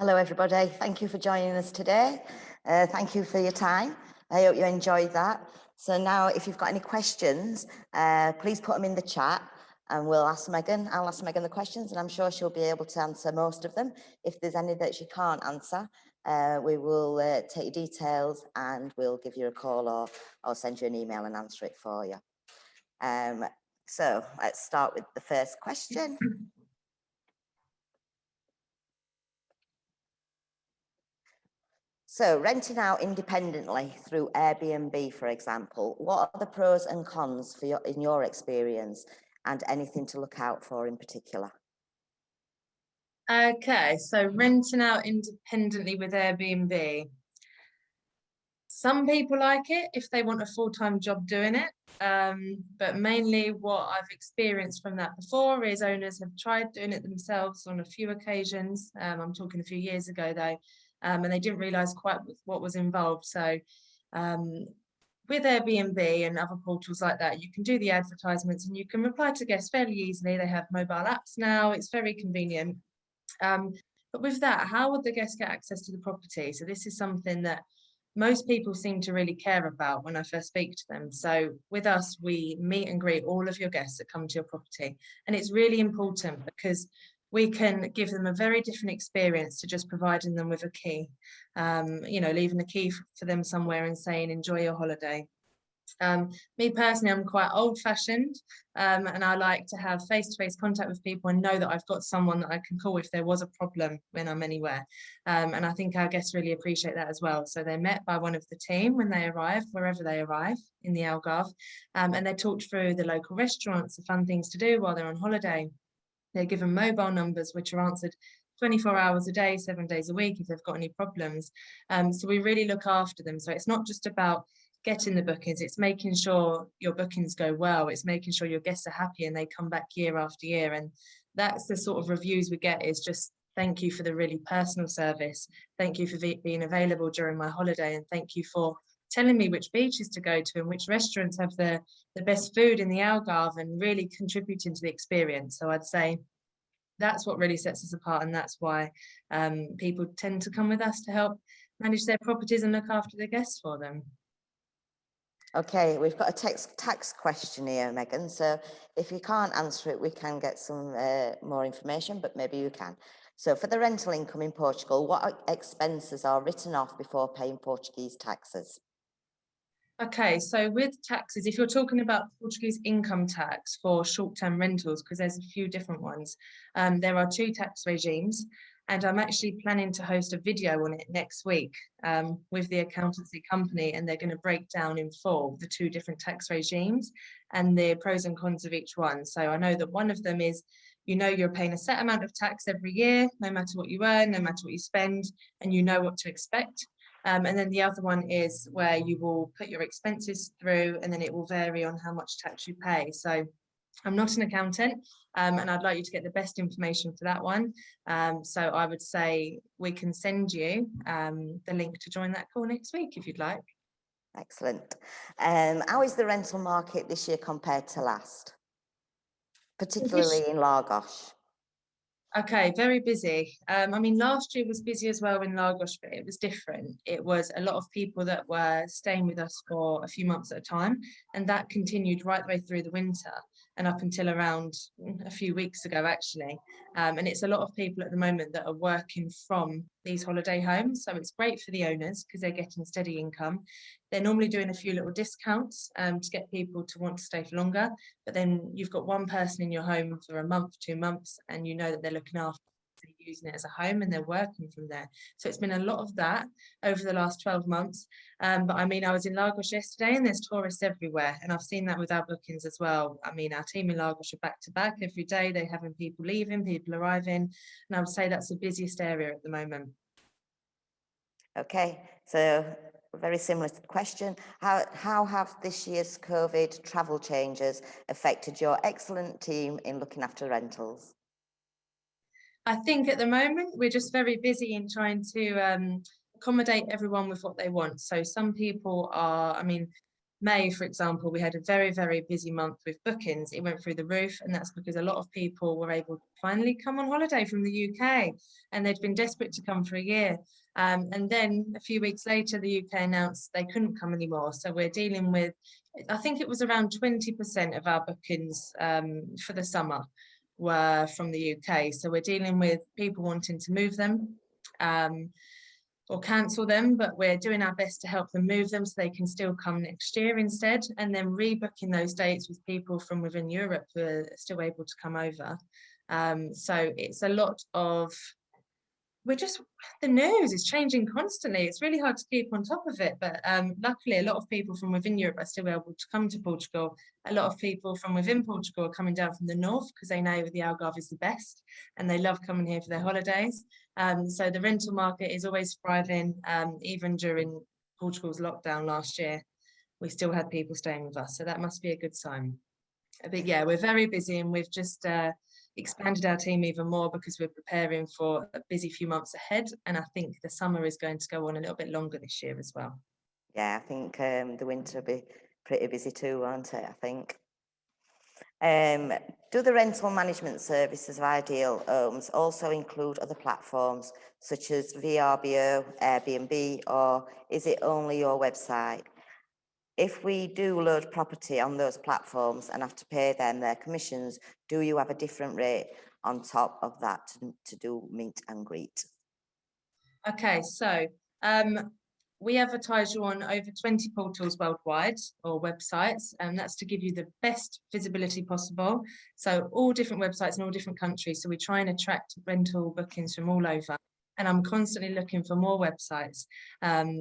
Hello, everybody. Thank you for joining us today. Thank you for your time. I hope you enjoyed that. So now, if you've got any questions, please put them in the chat and we'll ask Megan. I'll ask Megan the questions and I'm sure she'll be able to answer most of them. If there's any that she can't answer, we will take your details and we'll give you a call or send you an email and answer it for you. So let's start with the first question. So renting out independently through Airbnb, for example, what are the pros and cons in your experience, and anything to look out for in particular? Okay, so renting out independently with Airbnb. Some people like it if they want a full-time job doing it, but mainly what I've experienced from that before is owners have tried doing it themselves on a few occasions. I'm talking a few years ago though, and they didn't realise quite what was involved. So with Airbnb and other portals like that, you can do the advertisements and you can reply to guests fairly easily. They have mobile apps now, it's very convenient. But with that, how would the guests get access to the property? So this is something that most people seem to really care about when I first speak to them. So with us, we meet and greet all of your guests that come to your property. And it's really important because we can give them a very different experience to just providing them with a key, leaving a key for them somewhere and saying, enjoy your holiday. Me personally, I'm quite old-fashioned, and I like to have face-to-face contact with people and know that I've got someone that I can call if there was a problem when I'm anywhere. And I think our guests really appreciate that as well. So they're met by one of the team when they arrive, wherever they arrive in the Algarve, and they're talked through the local restaurants, the fun things to do while they're on holiday. They're given mobile numbers which are answered 24 hours a day, 7 days a week if they've got any problems. So we really look after them. So it's not just about getting the bookings, it's making sure your bookings go well, it's making sure your guests are happy and they come back year after year. And that's the sort of reviews we get, is just thank you for the really personal service, thank you for being available during my holiday, and thank you for telling me which beaches to go to and which restaurants have the best food in the Algarve, and really contributing to the experience. So I'd say that's what really sets us apart, and that's why people tend to come with us to help manage their properties and look after the guests for them. Okay, we've got a tax question here, Megan. So if you can't answer it, we can get some more information, but maybe you can. So for the rental income in Portugal, what expenses are written off before paying Portuguese taxes? Okay, so with taxes, if you're talking about Portuguese income tax for short-term rentals, because there's a few different ones, there are two tax regimes, and I'm actually planning to host a video on it next week with the accountancy company, and they're going to break down in full the two different tax regimes and the pros and cons of each one. So I know that one of them is, you're paying a set amount of tax every year, no matter what you earn, no matter what you spend, and you know what to expect. And then the other one is where you will put your expenses through and then it will vary on how much tax you pay. So I'm not an accountant, and I'd like you to get the best information for that one. So I would say we can send you the link to join that call next week if you'd like. Excellent. How is the rental market this year compared to last, particularly in Lagos? Okay, very busy. I mean, last year was busy as well in Lagos, but it was different. It was a lot of people that were staying with us for a few months at a time, and that continued right the way through the winter and up until around a few weeks ago, actually. And it's a lot of people at the moment that are working from these holiday homes. So it's great for the owners because they're getting steady income. They're normally doing a few little discounts to get people to want to stay for longer. But then you've got one person in your home for a month, 2 months, and you know that they're looking after, they're using it as a home and they're working from there. So it's been a lot of that over the last 12 months. But I mean, I was in Lagos yesterday and there's tourists everywhere. And I've seen that with our bookings as well. I mean, our team in Lagos are back to back every day. They're having people leaving, people arriving. And I would say that's the busiest area at the moment. Okay, so very similar question. How have this year's COVID travel changes affected your excellent team in looking after rentals? I think at the moment we're just very busy in trying to accommodate everyone with what they want. So some people are, I mean, May, for example, we had a very, very busy month with bookings. It went through the roof, and that's because a lot of people were able to finally come on holiday from the UK, and they'd been desperate to come for a year. And then a few weeks later, the UK announced they couldn't come anymore. So we're dealing with, I think it was around 20% of our bookings for the summer were from the UK. So we're dealing with people wanting to move them. Or cancel them, but we're doing our best to help them move them so they can still come next year instead, and then rebooking those dates with people from within Europe who are still able to come over. So it's a lot of, the news is changing constantly. It's really hard to keep on top of it, but luckily a lot of people from within Europe are still able to come to Portugal. A lot of people from within Portugal are coming down from the north because they know the Algarve is the best and they love coming here for their holidays. So the rental market is always thriving. Even during Portugal's lockdown last year, we still had people staying with us, so that must be a good sign. But yeah, we're very busy, and we've just expanded our team even more because we're preparing for a busy few months ahead, and I think the summer is going to go on a little bit longer this year as well. Yeah, I think the winter will be pretty busy too, won't it? I think. Do the rental management services of Ideal Homes also include other platforms such as VRBO, Airbnb, or is it only your website? If we do load property on those platforms and have to pay them their commissions, do you have a different rate on top of that to do meet and greet? Okay, so we advertise you on over 20 portals worldwide, or websites, and that's to give you the best visibility possible. So all different websites in all different countries. So we try and attract rental bookings from all over. And I'm constantly looking for more websites.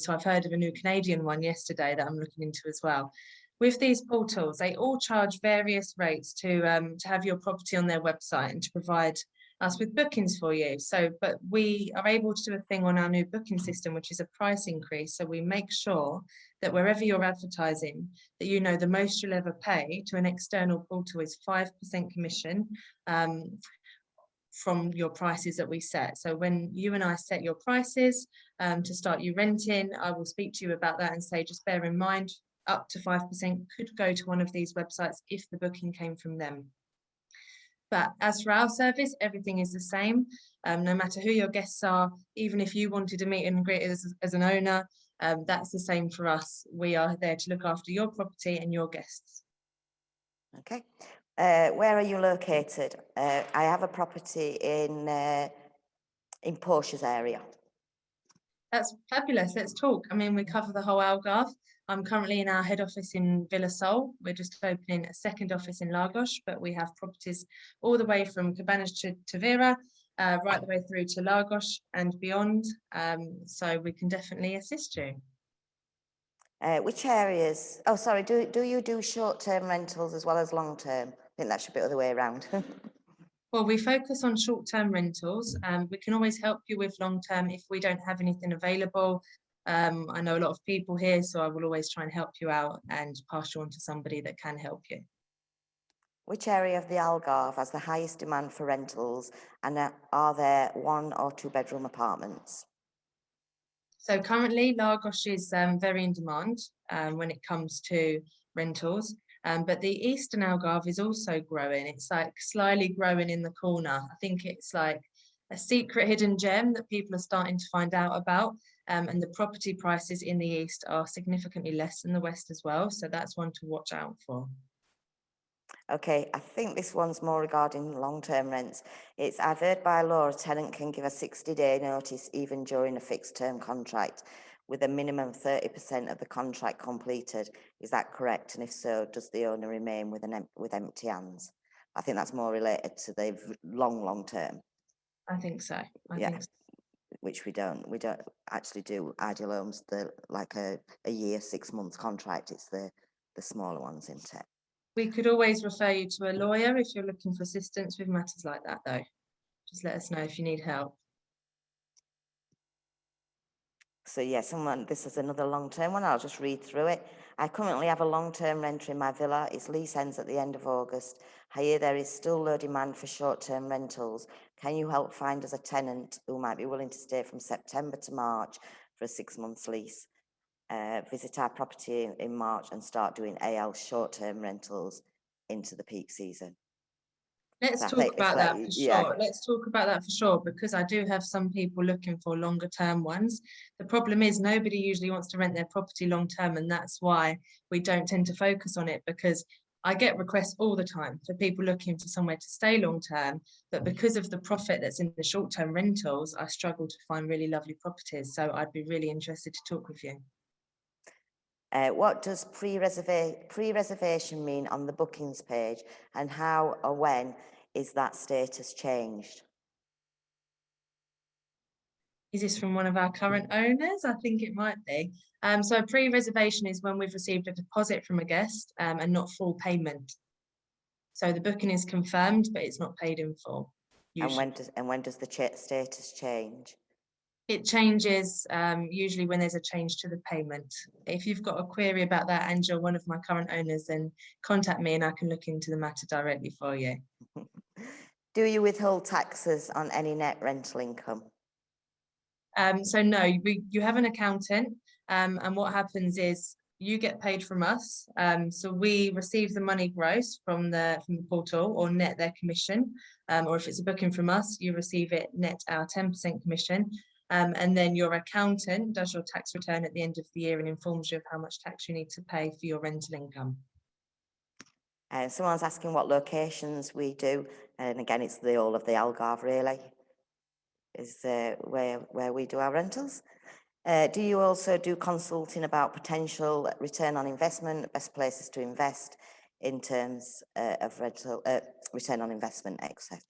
So I've heard of a new Canadian one yesterday that I'm looking into as well. With these portals, they all charge various rates to have your property on their website and to provide us with bookings for you. So, but we are able to do a thing on our new booking system, which is a price increase. So we make sure that wherever you're advertising, that you know the most you'll ever pay to an external portal is 5% commission from your prices that we set. So when you and I set your prices to start you renting, I will speak to you about that and say, just bear in mind, up to 5% could go to one of these websites if the booking came from them. But as for our service, everything is the same. No matter who your guests are, even if you wanted to meet and greet as an owner, that's the same for us. We are there to look after your property and your guests. Okay. Where are you located? I have a property in Portia's area. That's fabulous. Let's talk. I mean, we cover the whole Algarve. I'm currently in our head office in Vila Sol. We're just opening a second office in Lagos, but we have properties all the way from Cabanas to Tavira, right the way through to Lagos and beyond. So we can definitely assist you. Which areas? Oh, sorry. Do you do short-term rentals as well as long-term? I think that should be the other way around. Well, we focus on short-term rentals. We can always help you with long-term if we don't have anything available. I know a lot of people here, so I will always try and help you out and pass you on to somebody that can help you. Which area of the Algarve has the highest demand for rentals, and are there 1 or 2 bedroom apartments? So currently Lagos is very in demand when it comes to rentals. But the Eastern Algarve is also growing. It's like slyly growing in the corner. I think it's like a secret hidden gem that people are starting to find out about. And the property prices in the East are significantly less than the West as well. So that's one to watch out for. Okay, I think this one's more regarding long-term rents. I've heard by law a tenant can give a 60-day notice even during a fixed-term contract with a minimum 30% of the contract completed. Is that correct? And if so, does the owner remain with empty hands? I think that's more related to the long term. I think so. I Yeah. think so. Which we don't actually do Ideal Homes, like a year, 6 months contract. It's the smaller ones, isn't it? We could always refer you to a lawyer if you're looking for assistance with matters like that, though. Just let us know if you need help. So yeah, this is another long-term one. I'll just read through it. I currently have a long-term renter in my villa. Its lease ends at the end of August. I hear there is still low demand for short-term rentals. Can you help find us a tenant who might be willing to stay from September to March for a 6 months lease? visit our property in March and start doing AL short-term rentals into the peak season. Let's So I talk think it's about that for yeah, sure. Let's talk about that for sure, because I do have some people looking for longer term ones. The problem is nobody usually wants to rent their property long term, and that's why we don't tend to focus on it, because I get requests all the time for people looking for somewhere to stay long term, but because of the profit that's in the short term rentals, I struggle to find really lovely properties. So I'd be really interested to talk with you. What does pre-reservation mean on the bookings page, and how or when is that status changed? Is this from one of our current owners? I think it might be. So pre-reservation is when we've received a deposit from a guest and not full payment. So the booking is confirmed, but it's not paid in full. Usually. And when does the status change? It changes usually when there's a change to the payment. If you've got a query about that and you're one of my current owners, then contact me and I can look into the matter directly for you. Do you withhold taxes on any net rental income? So no, you have an accountant, and what happens is you get paid from us. So we receive the money gross from the portal, or net their commission. Or if it's a booking from us, you receive it net our 10% commission. And then your accountant does your tax return at the end of the year and informs you of how much tax you need to pay for your rental income. Someone's asking what locations we do, and again, it's the all of the Algarve really is where we do our rentals. Do you also do consulting about potential return on investment, best places to invest in terms of rental return on investment, etc.?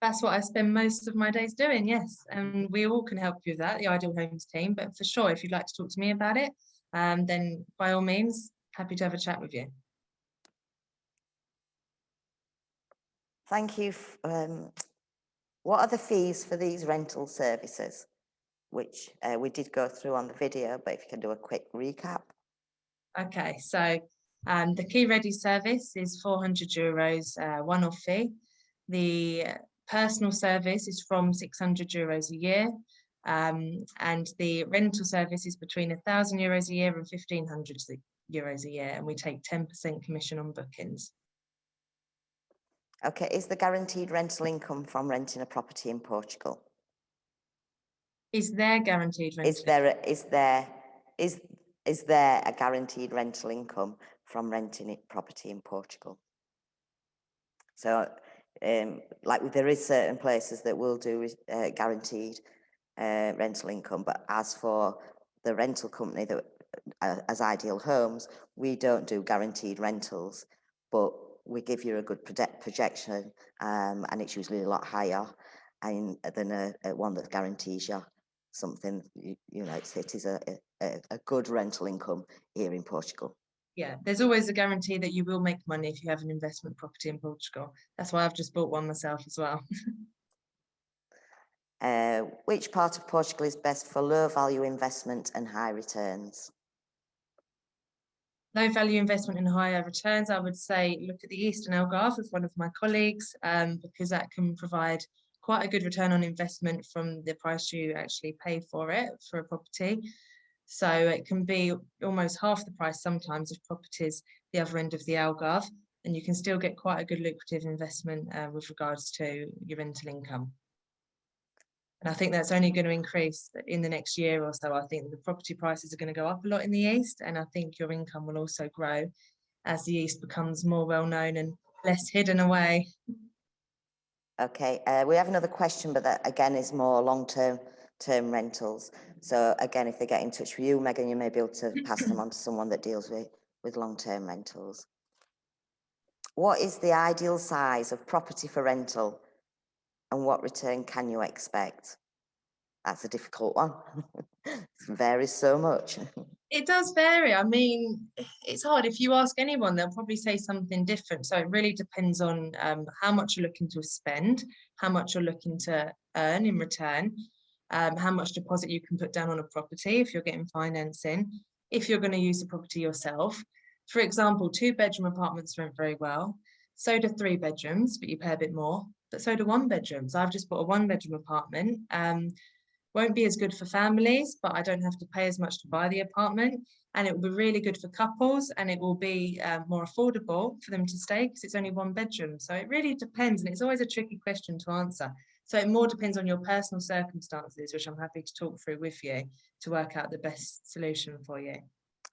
That's what I spend most of my days doing, yes. And we all can help you with that, the Ideal Homes team. But for sure, if you'd like to talk to me about it, then by all means, happy to have a chat with you. Thank you. What are the fees for these rental services, which we did go through on the video, but if you can do a quick recap. Okay, so the Key Ready service is €400 one-off fee. The personal service is from €600 a year. And the rental service is between €1,000 a year and €1,500 a year, and we take 10% commission on bookings. Okay, is the guaranteed rental income from renting a property in Portugal? Is there guaranteed rental? Is there a guaranteed rental income from renting a property in Portugal? So, like there is certain places that will do guaranteed rental income, but as for the rental company that as Ideal Homes, we don't do guaranteed rentals, but we give you a good projection, and it's usually a lot higher than a one that guarantees you something. You know, it is a good rental income here in Portugal. Yeah, there's always a guarantee that you will make money if you have an investment property in Portugal. That's why I've just bought one myself as well. Which part of Portugal is best for low value investment and high returns? Low value investment and higher returns, I would say look at the Eastern Algarve with one of my colleagues, because that can provide quite a good return on investment from the price you actually pay for it for a property. So it can be almost half the price sometimes of properties the other end of the Algarve, and you can still get quite a good lucrative investment with regards to your rental income. And I think that's only going to increase in the next year or so. I think the property prices are going to go up a lot in the East, and I think your income will also grow as the East becomes more well known and less hidden away. Okay, we have another question, but that again is more long-term rentals. So again, if they get in touch with you, Megan, you may be able to pass them on to someone that deals with long-term rentals. What is the ideal size of property for rental, and what return can you expect? That's a difficult one. It varies so much. It does vary. I mean, it's hard. If you ask anyone, they'll probably say something different. So it really depends on how much you're looking to spend, how much you're looking to earn in return, how much deposit you can put down on a property if you're getting financing, if you're going to use the property yourself. For example, 2-bedroom apartments rent very well. So do 3 bedrooms, but you pay a bit more. But so do 1 bedrooms. I've just bought a 1-bedroom apartment. Won't be as good for families, but I don't have to pay as much to buy the apartment. And it will be really good for couples, and it will be more affordable for them to stay because it's only 1 bedroom. So it really depends, and it's always a tricky question to answer. So it more depends on your personal circumstances, which I'm happy to talk through with you to work out the best solution for you.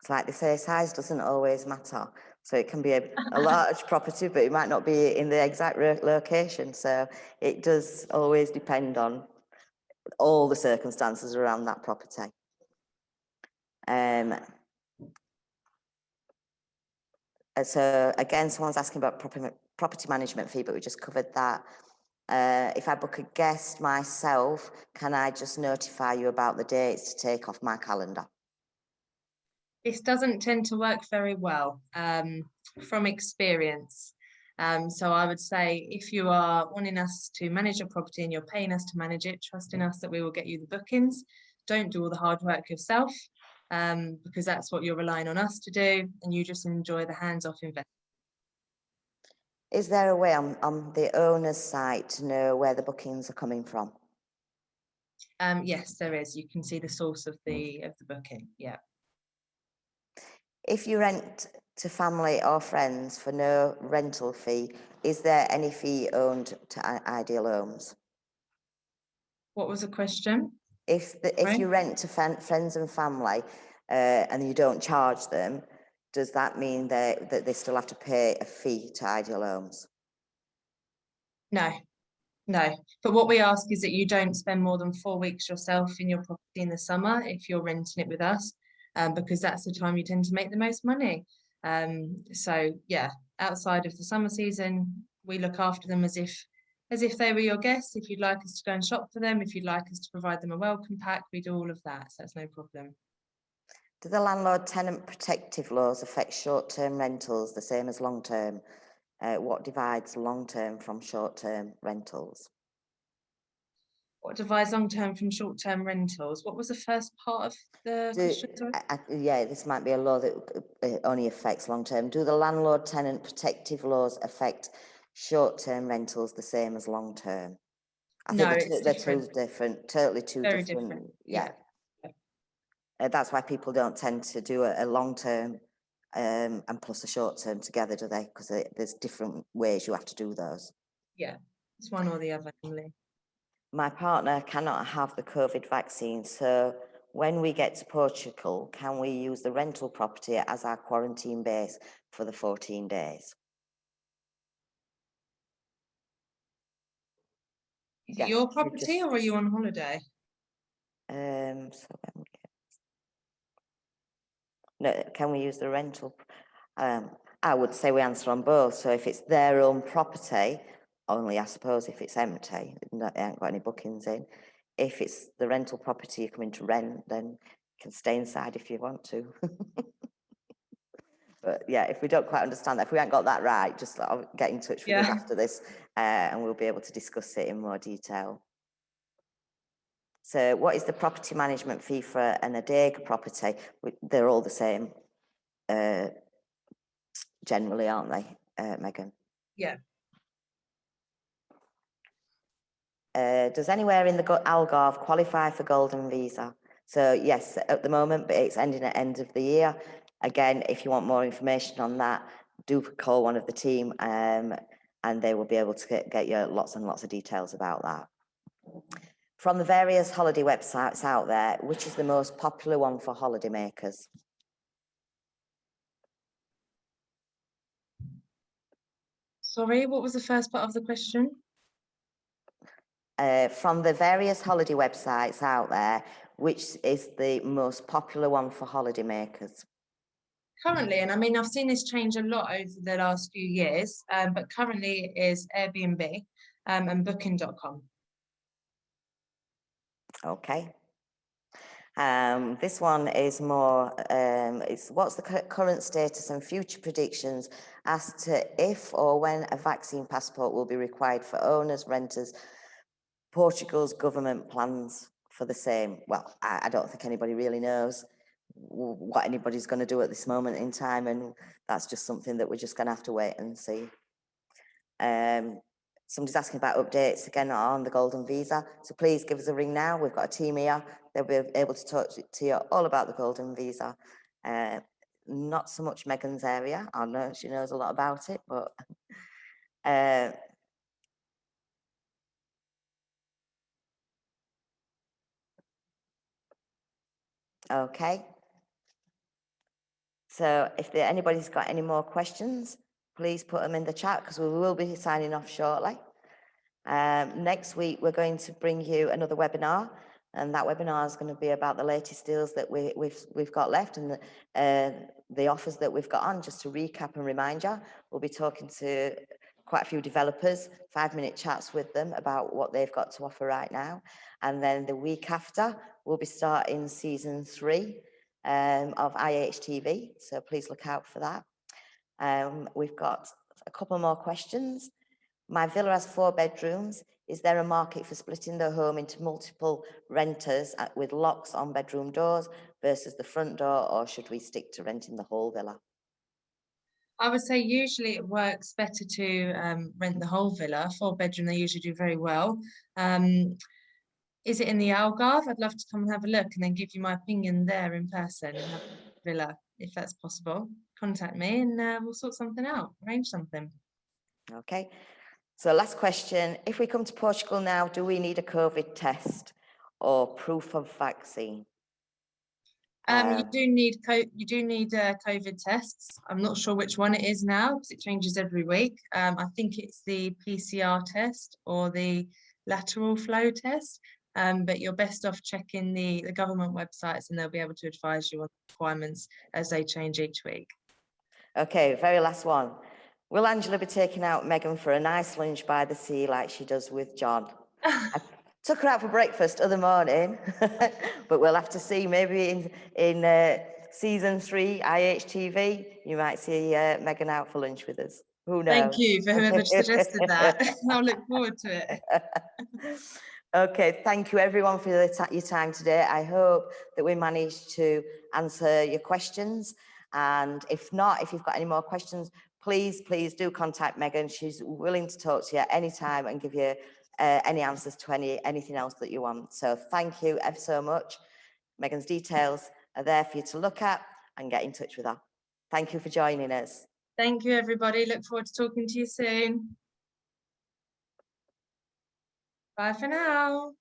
It's like they say, size doesn't always matter. So it can be a large property, but it might not be in the exact location. So it does always depend on all the circumstances around that property. So again, someone's asking about property management fee, but we just covered that. If I book a guest myself, can I just notify you about the dates to take off my calendar? This doesn't tend to work very well from experience. So I would say if you are wanting us to manage your property and you're paying us to manage it, trusting us that we will get you the bookings, don't do all the hard work yourself, because that's what you're relying on us to do, and you just enjoy the hands-off investment. Is there a way on the owner's site to know where the bookings are coming from? Yes, there is. You can see the source of the booking. Yeah. If you rent to family or friends for no rental fee, is there any fee owed to Ideal Homes? What was the question? If you rent to friends and family and you don't charge them, does that mean that they still have to pay a fee to Ideal Homes? No, no. But what we ask is that you don't spend more than 4 weeks yourself in your property in the summer if you're renting it with us, because that's the time you tend to make the most money. So yeah, outside of the summer season, we look after them as if they were your guests. If you'd like us to go and shop for them, if you'd like us to provide them a welcome pack, we do all of that. So that's no problem. Do the landlord tenant protective laws affect short-term rentals the same as long-term? What divides long-term from short-term rentals? What divides long-term from short-term rentals? What was the first part of the question? Sorry? Yeah, this might be a law that only affects long-term. Do the landlord tenant protective laws affect short-term rentals the same as long-term? I No, think it's they're different. totally two Very different. different. Yeah. Yeah. That's why people don't tend to do a long-term and plus a short-term together, do they? Because there's different ways you have to do those. Yeah, it's one or the other, Emily. My partner cannot have the COVID vaccine, so when we get to Portugal, can we use the rental property as our quarantine base for the 14 days? Is it your property or are you on holiday? No, can we use the rental? I would say we answer on both. So if it's their own property, only I suppose if it's empty, they haven't got any bookings in. If it's the rental property you're coming to rent, then you can stay inside if you want to. But yeah, if we don't quite understand that, if we haven't got that right, just get in touch with us after this and we'll be able to discuss it in more detail. So what is the property management fee for an Adega property? They're all the same, generally, aren't they, Megan? Yeah. Does anywhere in the Algarve qualify for Golden Visa? So yes, at the moment, but it's ending at end of the year. Again, if you want more information on that, do call one of the team and they will be able to get you lots and lots of details about that. From the various holiday websites out there, which is the most popular one for holidaymakers? Sorry, what was the first part of the question? From the various holiday websites out there, which is the most popular one for holidaymakers? Currently, and I mean, I've seen this change a lot over the last few years, but currently it is Airbnb and booking.com. Okay. This one is more, it's what's the current status and future predictions as to if or when a vaccine passport will be required for owners, renters, Portugal's government plans for the same? Well, I don't think anybody really knows what anybody's going to do at this moment in time, and that's just something that we're just going to have to wait and see. somebody's asking about updates again on the golden visa. So please give us a ring now. We've got a team here. They'll be able to talk to you all about the golden visa. Not so much Megan's area. I know she knows a lot about it, but okay. So if anybody's got any more questions, please put them in the chat because we will be signing off shortly. Next week, we're going to bring you another webinar, and that webinar is going to be about the latest deals that we've got left and the offers that we've got on. Just to recap and remind you, we'll be talking to quite a few developers, 5-minute chats with them about what they've got to offer right now. And then the week after, we'll be starting season 3 of IHTV, so please look out for that. We've got a couple more questions. My villa has 4 bedrooms. Is there a market for splitting the home into multiple renters with locks on bedroom doors versus the front door, or should we stick to renting the whole villa? I would say usually it works better to rent the whole villa. 4-bedroom, they usually do very well. Is it in the Algarve? I'd love to come and have a look and then give you my opinion there in person and have a villa, if that's possible. Contact me and we'll sort something out, arrange something. Okay. So last question, if we come to Portugal now, do we need a COVID test or proof of vaccine? You do need COVID tests. I'm not sure which one it is now because it changes every week. I think it's the PCR test or the lateral flow test. But you're best off checking the government websites and they'll be able to advise you on requirements as they change each week. Okay, very last one. Will Angela be taking out Megan for a nice lunch by the sea like she does with John? I took her out for breakfast other morning, but we'll have to see. Maybe in season 3 IHTV, you might see Megan out for lunch with us. Who knows? Thank you for whoever suggested that. I'll look forward to it. Okay, thank you everyone for your time today. I hope that we managed to answer your questions. And if not, if you've got any more questions, please do contact Megan. She's willing to talk to you anytime and give you any answers to anything else that you want. So thank you ever so much. Megan's details are there for you to look at and get in touch with her. Thank you for joining us. Thank you, everybody. Look forward to talking to you soon. Bye for now.